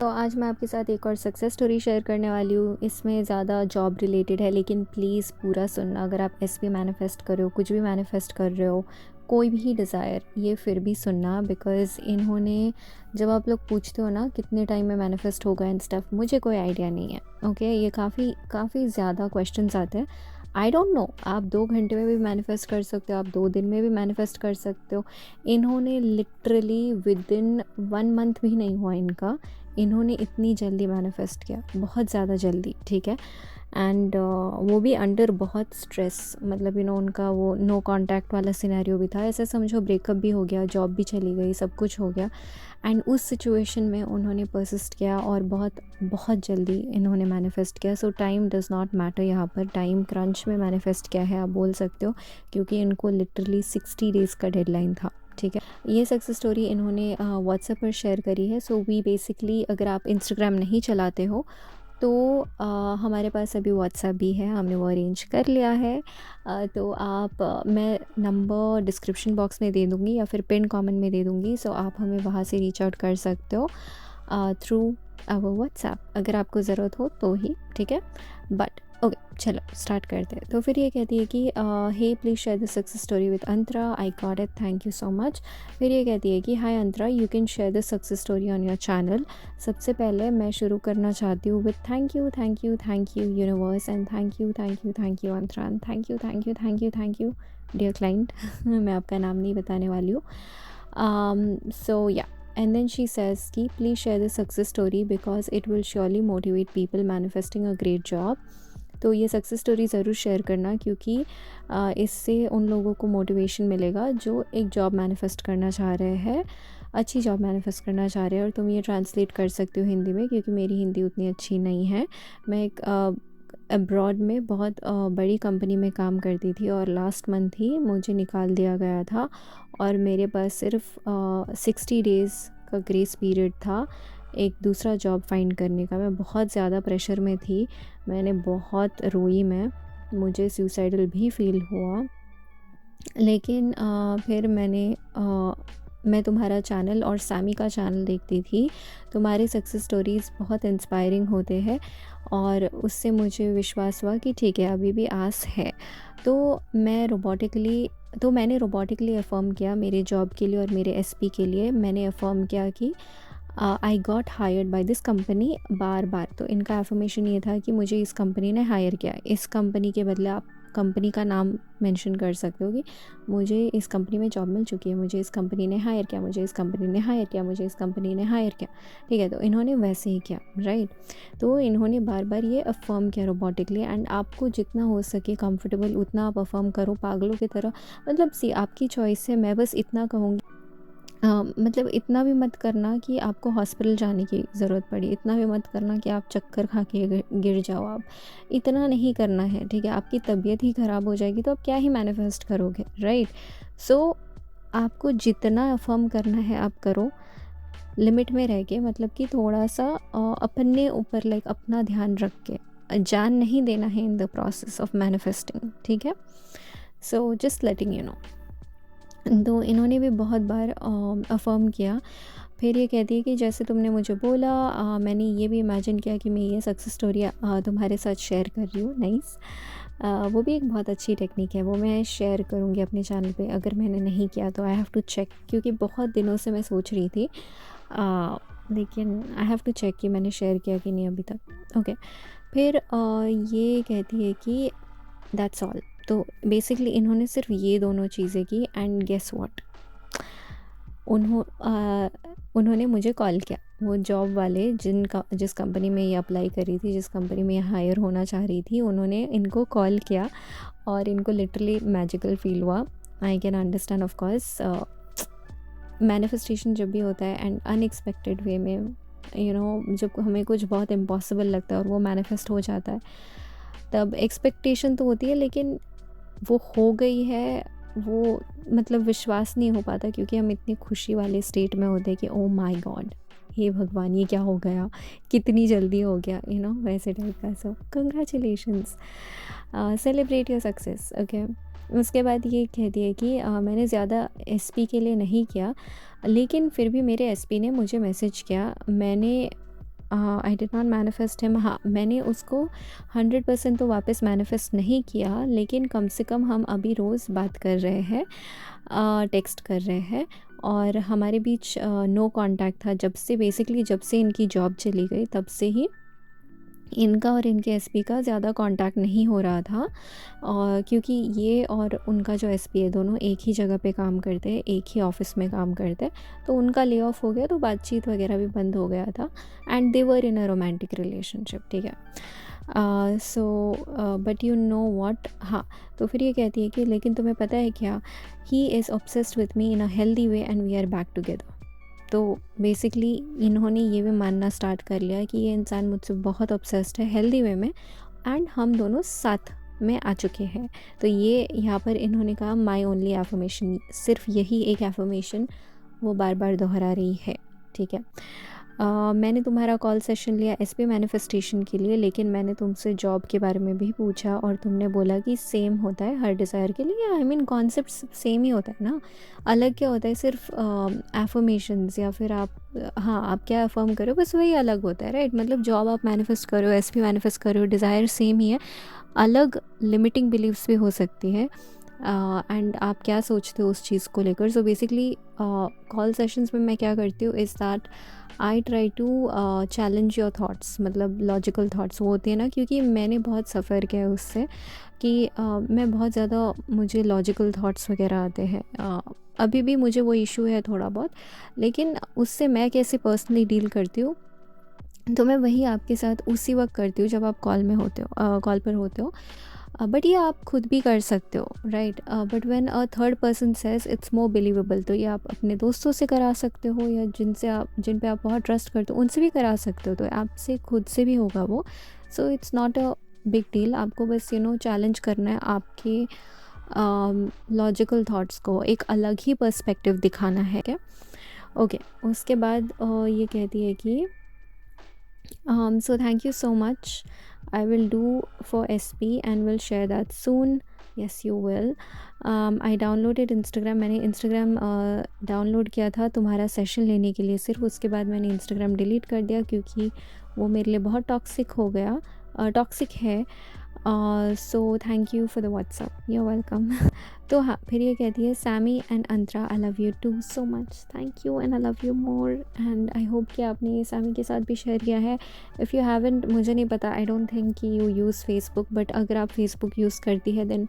तो आज मैं आपके साथ एक और सक्सेस स्टोरी शेयर करने वाली हूँ। इसमें ज़्यादा जॉब रिलेटेड है, लेकिन प्लीज़ पूरा सुनना। अगर आप एसपी मैनिफेस्ट कर रहे हो, कुछ भी मैनिफेस्ट कर रहे हो, कोई भी डिज़ायर, ये फिर भी सुनना। बिकॉज़ इन्होंने, जब आप लोग पूछते हो ना कितने टाइम में मैनिफेस्ट होगा एंड स्टफ, मुझे कोई आइडिया नहीं है। ओके, ये काफ़ी ज़्यादा क्वेश्चंस आते हैं। आई डोंट नो, आप 2 घंटे में भी मैनिफेस्ट कर सकते हो, आप 2 दिन में भी मैनिफेस्ट कर सकते हो। इन्होंने लिटरली विद इन 1 मंथ भी नहीं हुआ इनका, इन्होंने इतनी जल्दी मैनिफेस्ट किया, बहुत ज़्यादा जल्दी, ठीक है। एंड वो भी अंडर बहुत स्ट्रेस, मतलब उनका वो नो कांटेक्ट वाला सिनेरियो भी था। ऐसे समझो ब्रेकअप भी हो गया, जॉब भी चली गई, सब कुछ हो गया। एंड उस सिचुएशन में उन्होंने परसिस्ट किया और बहुत बहुत जल्दी इन्होंने मैनिफेस्ट किया। सो टाइम डज़ नॉट मैटर यहाँ पर, टाइम क्रंच में मैनिफेस्ट किया है आप बोल सकते हो, क्योंकि इनको लिटरली 60 डेज़ का डेडलाइन था, ठीक है। ये सक्सेस स्टोरी इन्होंने व्हाट्सएप पर शेयर करी है। सो वी बेसिकली, अगर आप इंस्टाग्राम नहीं चलाते हो तो हमारे पास अभी व्हाट्सएप भी है, हमने वो अरेंज कर लिया है। तो आप मैं नंबर डिस्क्रिप्शन बॉक्स में दे दूँगी या फिर पिन कमेंट में दे दूँगी। सो आप हमें वहाँ से रीच आउट कर सकते हो थ्रू आवर व्हाट्सएप, अगर आपको ज़रूरत हो तो ही, ठीक है। बट ओके, चलो स्टार्ट करते हैं। तो फिर ये कहती है कि hey please share the success story with Antara, I got it, thank you so much. फिर ये कहती है कि hi Antara, you can share the success story on your channel. सबसे पहले मैं शुरू करना चाहती हूँ with thank you universe, and thank you Antara, and thank you dear client. मैं आपका नाम नहीं बताने वाली हूँ। सो या, and then she says कि please share the success story because it will surely motivate people manifesting a great job। तो ये सक्सेस स्टोरी ज़रूर शेयर करना, क्योंकि इससे उन लोगों को मोटिवेशन मिलेगा जो एक जॉब मैनिफेस्ट करना चाह रहे हैं, अच्छी जॉब मैनिफेस्ट करना चाह रहे हैं। और तुम ये ट्रांसलेट कर सकते हो हिंदी में, क्योंकि मेरी हिंदी उतनी अच्छी नहीं है। मैं एक अब्रॉड में बहुत बड़ी कंपनी में काम करती थी और लास्ट मंथ ही मुझे निकाल दिया गया था और मेरे पास सिर्फ 60 डेज़ का ग्रेस पीरियड था एक दूसरा जॉब फाइंड करने का। मैं बहुत ज़्यादा प्रेशर में थी, मैंने बहुत रोई, मुझे सुसाइडल भी फील हुआ। लेकिन फिर मैं तुम्हारा चैनल और सैमी का चैनल देखती थी। तुम्हारे सक्सेस स्टोरीज़ बहुत इंस्पायरिंग होते हैं और उससे मुझे विश्वास हुआ कि ठीक है, अभी भी आस है। तो मैंने रोबोटिकली अफ़र्म किया मेरे जॉब के लिए और मेरे एसपी के लिए। मैंने अफ़र्म किया कि I got hired by this company, बार बार। तो इनका एफर्मेशन ये था कि मुझे इस कंपनी ने हायर किया। इस कंपनी के बदले आप कंपनी का नाम मेंशन कर सकते हो कि मुझे इस कंपनी में जॉब मिल चुकी है, मुझे इस कंपनी ने हायर किया, मुझे इस कंपनी ने हायर किया, मुझे इस कंपनी ने हायर किया, ठीक है। तो इन्होंने वैसे ही किया, राइट। तो इन्होंने बार बार ये अफर्म किया रोबोटिकली। एंड आपको जितना हो सके कंफर्टेबल उतना आप अफर्म करो, पागलों की तरह। मतलब सी, आपकी चॉइस है। मैं बस इतना कहूँगी, मतलब इतना भी मत करना कि आपको हॉस्पिटल जाने की ज़रूरत पड़ी, इतना भी मत करना कि आप चक्कर खा के गिर जाओ। आप इतना नहीं करना है, ठीक है। आपकी तबीयत ही ख़राब हो जाएगी तो आप क्या ही मैनिफेस्ट करोगे, राइट। सो आपको जितना अफर्म करना है आप करो, लिमिट में रह के, मतलब कि थोड़ा सा अपने ऊपर लाइक अपना ध्यान रख के, जान नहीं देना है in the process of manifesting, ठीक है। So just letting you know. तो इन्होंने भी बहुत बार अफ़र्म किया। फिर ये कहती है कि जैसे तुमने मुझे बोला, मैंने ये भी इमेजिन किया कि मैं ये सक्सेस स्टोरी तुम्हारे साथ शेयर कर रही हूँ। नाइस। वो भी एक बहुत अच्छी टेक्निक है, वो मैं शेयर करूँगी अपने चैनल पे। अगर मैंने नहीं किया तो आई हैव टू चेक, क्योंकि बहुत दिनों से मैं सोच रही थी, लेकिन आई हैव टू चेक कि मैंने शेयर किया कि नहीं अभी तक। ओके। फिर ये कहती है कि दैट्स ऑल। तो बेसिकली इन्होंने सिर्फ ये दोनों चीज़ें की एंड गेस व्हाट, उन्होंने मुझे कॉल किया। वो जॉब वाले जिस कंपनी में ये अप्लाई करी थी, जिस कंपनी में ये हायर होना चाह रही थी, उन्होंने इनको कॉल किया और इनको लिटरली मैजिकल फील हुआ। I can understand of course, manifestation जब भी होता है एंड अनएक्सपेक्टेड वे में, जब हमें कुछ बहुत इम्पॉसिबल लगता है और वो मैनिफेस्ट हो जाता है, तब एक्सपेक्टेशन तो होती है, लेकिन वो हो गई है, वो मतलब विश्वास नहीं हो पाता, क्योंकि हम इतनी खुशी वाले स्टेट में होते हैं कि ओ माय गॉड, हे भगवान, ये क्या हो गया, कितनी जल्दी हो गया, वैसे टाइप का। सो congratulations, celebrate your success. Okay. उसके बाद ये कहती है कि मैंने ज़्यादा एसपी के लिए नहीं किया, लेकिन फिर भी मेरे एसपी ने मुझे मैसेज किया। मैंने I did not manifest him. हाँ, मैंने उसको 100% तो वापस मैनिफेस्ट नहीं किया, लेकिन कम से कम हम अभी रोज़ बात कर रहे हैं, टेक्स्ट कर रहे हैं, और हमारे बीच नो कांटेक्ट था जब से, बेसिकली जब से इनकी जॉब चली गई तब से ही इनका और इनके एसपी का ज़्यादा कांटेक्ट नहीं हो रहा था। और क्योंकि ये और उनका जो एसपी है दोनों एक ही जगह पे काम करते हैं, एक ही ऑफिस में काम करते हैं, तो उनका ले ऑफ हो गया तो बातचीत वगैरह भी बंद हो गया था। And they were in a romantic relationship, ठीक है। So but you know what, हाँ, तो फिर ये कहती है कि लेकिन तुम्हें पता है क्या, he is obsessed with me in a healthy way and we are back together. तो बेसिकली इन्होंने ये भी मानना स्टार्ट कर लिया कि ये इंसान मुझसे बहुत ऑब्सेस्ड है हेल्दी वे में, एंड हम दोनों साथ में आ चुके हैं। तो ये यहाँ पर इन्होंने कहा माई ओनली एफर्मेशन, सिर्फ यही एक एफर्मेशन वो बार बार दोहरा रही है, ठीक है। मैंने तुम्हारा कॉल सेशन लिया एसपी मैनिफेस्टेशन के लिए, लेकिन मैंने तुमसे जॉब के बारे में भी पूछा और तुमने बोला कि सेम होता है हर डिज़ायर के लिए। आई मीन कॉन्सेप्ट सेम ही होता है ना, अलग क्या होता है, सिर्फ एफर्मेशंस या फिर आप, हाँ, आप क्या अफर्म करो बस वही अलग होता है, राइट। मतलब जॉब आप मैनिफेस्ट करो, एसपी मैनिफेस्ट करो, डिज़ायर सेम ही है, अलग लिमिटिंग बिलीव्स भी हो सकती है, एंड आप क्या सोचते हो उस चीज़ को लेकर। सो बेसिकली कॉल सेशंस में मैं क्या करती हूँ is that I try to challenge your thoughts, मतलब लॉजिकल थाट्स वो होते हैं ना, क्योंकि मैंने बहुत सफ़र किया है उससे कि मैं बहुत ज़्यादा, मुझे लॉजिकल थाट्स वगैरह आते हैं, अभी भी मुझे वो इशू है थोड़ा बहुत, लेकिन उससे मैं कैसे पर्सनली डील करती हूँ, तो मैं वही आपके साथ उसी वक्त करती हूँ जब आप कॉल में होते हो, कॉल पर होते हो। बट ये आप खुद भी कर सकते हो, right. But when a third person says it's more believable, तो ये आप अपने दोस्तों से करा सकते हो, या जिन पे आप बहुत ट्रस्ट करते हो उनसे भी करा सकते हो, तो आपसे खुद से भी होगा वो। So it's not a big deal, आपको बस चैलेंज करना है, आपके लॉजिकल थॉट्स को एक अलग ही पर्सपेक्टिव दिखाना है, क्या। ओके, उसके बाद ये कहती है कि so thank you so much. I will do for SP and will share that soon. Yes, you will. I downloaded Instagram. मैंने Instagram डाउनलोड किया था तुम्हारा सेशन लेने के लिए सिर्फ, उसके बाद मैंने Instagram डिलीट कर दिया क्योंकि वो मेरे लिए बहुत टॉक्सिक हो गया, टॉक्सिक है। So thank you for the WhatsApp, you welcome. तो हाँ, फिर ये कहती है Sammy and Antara I love you too so much, thank you and I love you more, and I hope कि आपने ये सैमी के साथ भी शेयर किया है। इफ़ यू हैवेंट, मुझे नहीं पता, आई डोंट थिंक कि यू यूज़ फेसबुक, बट अगर आप फेसबुक यूज़ करती है then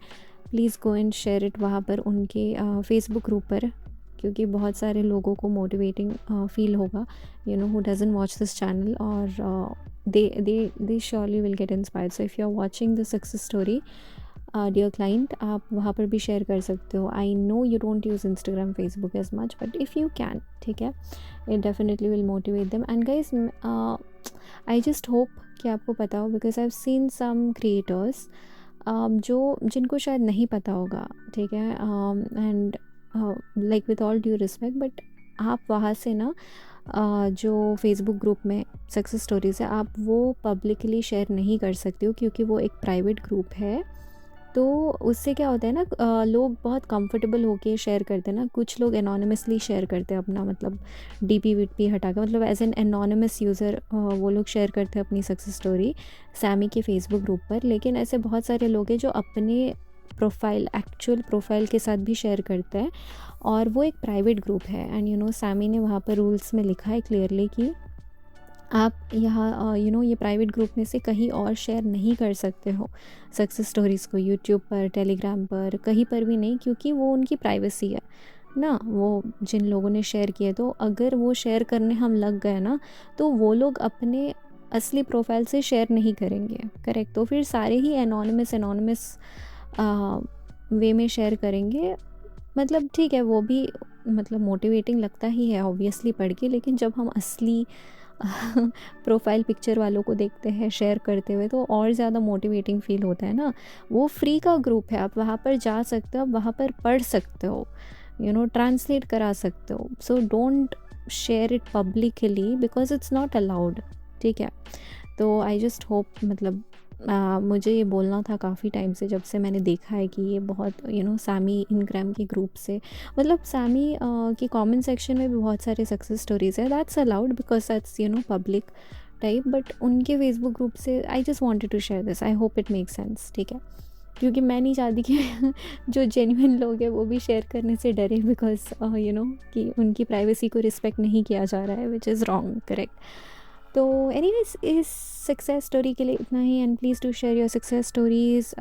please go and share it वहाँ पर उनके फेसबुक ग्रुप पर, क्योंकि बहुत सारे लोगों को मोटिवेटिंग फील होगा, who doesn't watch this channel, or they surely will get inspired. So if you're watching the success story, dear client, आप वहाँ पर भी शेयर कर सकते हो। I know you don't use Instagram, Facebook as much, but if you can, ठीक है, it definitely will motivate them. And guys, I just hope कि आपको पता हो, because I've seen some creators जिनको शायद नहीं पता होगा, ठीक है, and like with all due respect, but आप वहाँ से ना जो फेसबुक ग्रुप में सक्सेस स्टोरीज़ है, आप वो पब्लिकली शेयर नहीं कर सकते हो, क्योंकि वो एक प्राइवेट ग्रुप है। तो उससे क्या होता है ना, लोग बहुत कंफर्टेबल होके शेयर करते हैं ना, कुछ लोग एनोनिमसली शेयर करते हैं अपना, मतलब डीपी वीपी हटा के, मतलब एज एन एनोनिमस यूज़र वो लोग शेयर करते हैं अपनी सक्सेस स्टोरी सैमी के फेसबुक ग्रुप पर। लेकिन ऐसे बहुत सारे लोग हैं जो अपने प्रोफाइल, एक्चुअल प्रोफाइल के साथ भी शेयर करते हैं, और वो एक प्राइवेट ग्रुप है। एंड सैमी ने वहाँ पर रूल्स में लिखा है क्लियरली कि आप यहाँ ये प्राइवेट ग्रुप में से कहीं और शेयर नहीं कर सकते हो सक्सेस स्टोरीज़ को, यूट्यूब पर, टेलीग्राम पर, कहीं पर भी नहीं, क्योंकि वो उनकी प्राइवेसी है ना, वो जिन लोगों ने शेयर किए। तो अगर वो शेयर करने हम लग गए ना, तो वो लोग अपने असली प्रोफाइल से शेयर नहीं करेंगे, करेक्ट। तो फिर सारे ही एनोनिमस वे में शेयर करेंगे। मतलब ठीक है, वो भी मतलब मोटिवेटिंग लगता ही है ऑब्वियसली पढ़ के, लेकिन जब हम असली प्रोफाइल पिक्चर वालों को देखते हैं शेयर करते हुए, तो और ज़्यादा मोटिवेटिंग फील होता है ना। वो फ्री का ग्रुप है, आप वहाँ पर जा सकते हो, आप वहाँ पर पढ़ सकते हो, ट्रांसलेट करा सकते हो। So don't share it publicly because it's not allowed, ठीक है। तो आई जस्ट होप, मतलब मुझे ये बोलना था काफ़ी टाइम से, जब से मैंने देखा है कि ये बहुत सैमी इनग्राम के ग्रुप से, मतलब सैमी की कमेंट सेक्शन में भी बहुत सारे सक्सेस स्टोरीज़ है, that's allowed because that's public type, but उनके फेसबुक ग्रुप से I just wanted to share this, I hope it make sense, ठीक है? क्योंकि मैं नहीं चाहती कि जो जेन्युइन लोग हैं वो भी शेयर करने से डरे, बिकॉज यू नो कि उनकी प्राइवेसी को रिस्पेक्ट नहीं किया जा रहा है, विच इज़ रॉन्ग, करेक्ट? तो एनीवेज, इस सक्सेस स्टोरी के लिए इतना ही, and please to share your success stories.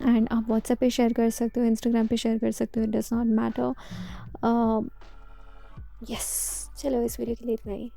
And आप व्हाट्सएप पे शेयर कर सकते हो, इंस्टाग्राम पे शेयर कर सकते हो, it does not matter. Yes, चलो इस वीडियो के लिए इतना ही।